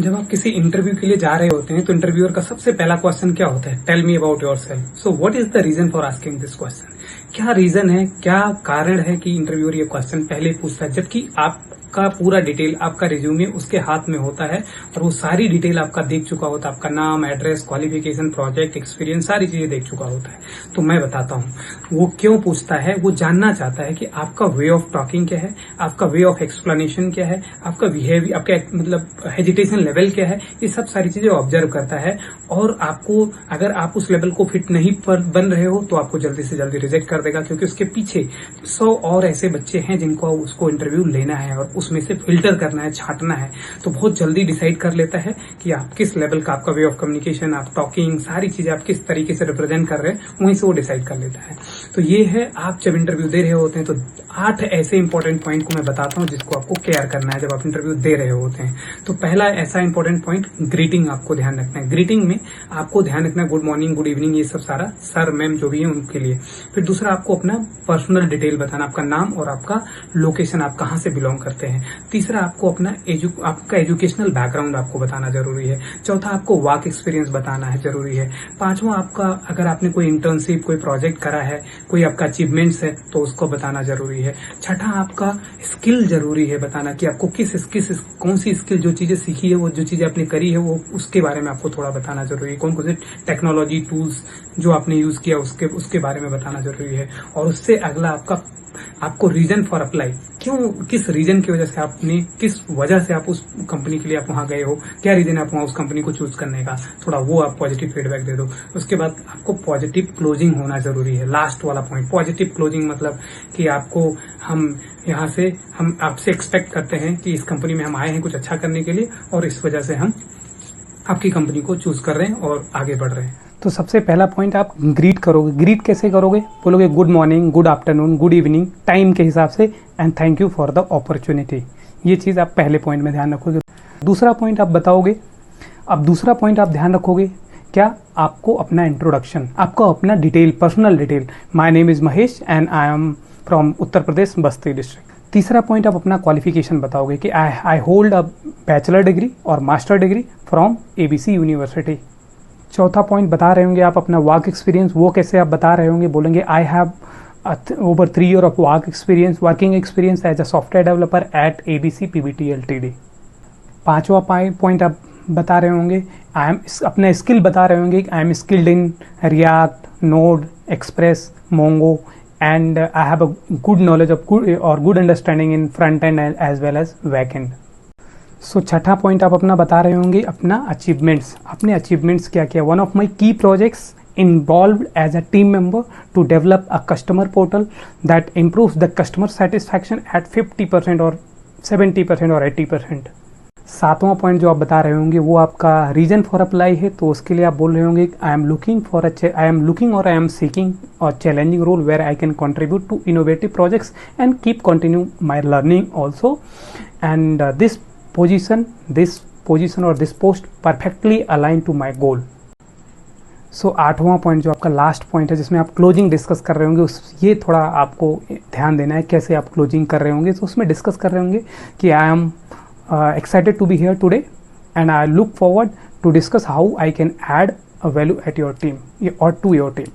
जब आप किसी इंटरव्यू के लिए जा रहे होते हैं तो इंटरव्यूअर का सबसे पहला क्वेश्चन क्या होता है? Tell me about yourself. So what is the reason for asking this question? क्या रीजन है, क्या कारण है कि इंटरव्यूअर ये क्वेश्चन पहले पूछता है, जबकि आपका पूरा डिटेल, आपका रिज्यूमे उसके हाथ में होता है और वो सारी डिटेल आपका देख चुका होता है। आपका नाम, एड्रेस, क्वालिफिकेशन, प्रोजेक्ट, एक्सपीरियंस, सारी चीजें देख चुका होता है। तो मैं बताता हूँ वो क्यों पूछता है। वो जानना चाहता है कि आपका वे ऑफ टॉकिंग क्या है, आपका वे ऑफ एक्सप्लेनेशन क्या है, आपका बिहेवियर, आपका मतलब हेजिटेशन लेवल क्या है। ये सब सारी चीजें ऑब्जर्व करता है और आपको, अगर आप उस लेवल को फिट नहीं बन रहे हो तो आपको जल्दी से जल्दी रिजेक्ट कर देगा, क्योंकि उसके पीछे 100 और ऐसे बच्चे हैं जिनको उसको इंटरव्यू लेना है और उसमें से फिल्टर करना है, छांटना है। तो बहुत जल्दी डिसाइड कर लेता है कि आप किस लेवल का, आपका वे ऑफ कम्युनिकेशन, आप टॉकिंग, सारी चीजें आप किस तरीके से रिप्रेजेंट कर रहे हैं, वहीं से वो डिसाइड कर लेता है। तो ये है, आप जब इंटरव्यू दे रहे होते हैं तो 8 ऐसे इंपॉर्टेंट पॉइंट को मैं बताता हूं जिसको आपको केयर करना है जब आप इंटरव्यू दे रहे होते हैं। तो पहला ऐसा इंपॉर्टेंट पॉइंट, ग्रीटिंग आपको ध्यान रखना है। ग्रीटिंग में आपको ध्यान रखना है गुड मॉर्निंग, गुड इवनिंग, ये सब सारा सर मैम जो भी है उनके लिए। फिर दूसरा, आपको अपना पर्सनल डिटेल बताना, आपका नाम और आपका लोकेशन, आप कहां से बिलोंग करते हैं। तीसरा, आपको अपना आपका एजुकेशनल बैकग्राउंड आपको बताना जरूरी है। चौथा, आपको वर्क एक्सपीरियंस बताना है, जरूरी है। पांचवा, आपका अगर आपने कोई इंटर्नशिप, कोई प्रोजेक्ट करा है, कोई आपका अचीवमेंट्स है तो उसको बताना जरूरी है। छठा, आपका स्किल जरूरी है बताना कि आपको कौन सी स्किल, जो चीजें सीखी है, वो जो चीजें आपने करी है, वो उसके बारे में आपको थोड़ा बताना जरूरी है। कौन कौन से टेक्नोलॉजी टूल्स जो आपने यूज किया उसके बारे में बताना जरूरी है। और उससे अगला, आपको रीजन फॉर अप्लाई, क्यों, किस रीजन की वजह से आपने, किस वजह से आप उस कंपनी के लिए आप वहां गए हो, क्या रीजन है आप वहां उस कंपनी को चूज करने का, थोड़ा वो आप पॉजिटिव फीडबैक दे दो। उसके बाद आपको पॉजिटिव क्लोजिंग होना जरूरी है। लास्ट वाला पॉइंट, पॉजिटिव क्लोजिंग, मतलब कि हम आपसे एक्सपेक्ट करते हैं कि इस कंपनी में हम आए हैं कुछ अच्छा करने के लिए और इस वजह से हम आपकी कंपनी को चूज कर रहे हैं और आगे बढ़ रहे हैं। तो सबसे पहला पॉइंट, आप ग्रीट करोगे। ग्रीट कैसे करोगे? बोलोगे good morning, good afternoon, good evening, time के हिसाब से, and thank you for the opportunity. ये चीज आप पहले पॉइंट में ध्यान रखोगे। दूसरा पॉइंट आप बताओगे। अब दूसरा पॉइंट आप ध्यान रखोगे क्या? आपको अपना इंट्रोडक्शन, आपको अपना detail, personal detail, my name is Mahesh and I am from Uttar Pradesh, Basti district. तीसरा पॉइंट, आप अपना क्वालिफिकेशन बताओगे कि I hold a bachelor degree और master degree from ABC university. चौथा पॉइंट बता रहे होंगे आप अपना वर्क एक्सपीरियंस। वो कैसे आप बता रहे होंगे? बोलेंगे I have over 3 years of working experience as a software developer at ABC PBT Ltd। पांचवा पॉइंट आप बता रहे होंगे, अपना स्किल बता रहे होंगे, I am skilled in React, node, express, Mongo and I have a good knowledge of good understanding in front end as well as back end। सो छठा पॉइंट आप अपना बता रहे होंगे अपना अचीवमेंट्स। अपने अचीवमेंट्स क्या किया? वन ऑफ माई की projects involved as a team member to develop a customer portal that improves the customer satisfaction at 50% or 70% और 80%। सातवां पॉइंट जो आप बता रहे होंगे वो आपका रीजन फॉर अप्लाई है, तो उसके लिए आप बोल रहे होंगे आई एम लुकिंग और आई एम सीकिंग और challenging role where I can contribute to innovative projects and keep continue my learning also and this position और this post perfectly align to my goal. So आठवां point जो आपका last point है जिसमें आप closing discuss कर रहे होंगे, ये थोड़ा आपको ध्यान देना है कैसे आप क्लोजिंग कर रहे होंगे। तो उसमें डिस्कस कर रहे होंगे कि I am excited to be here today and I look forward to discuss how I can add a value at your team or to your team।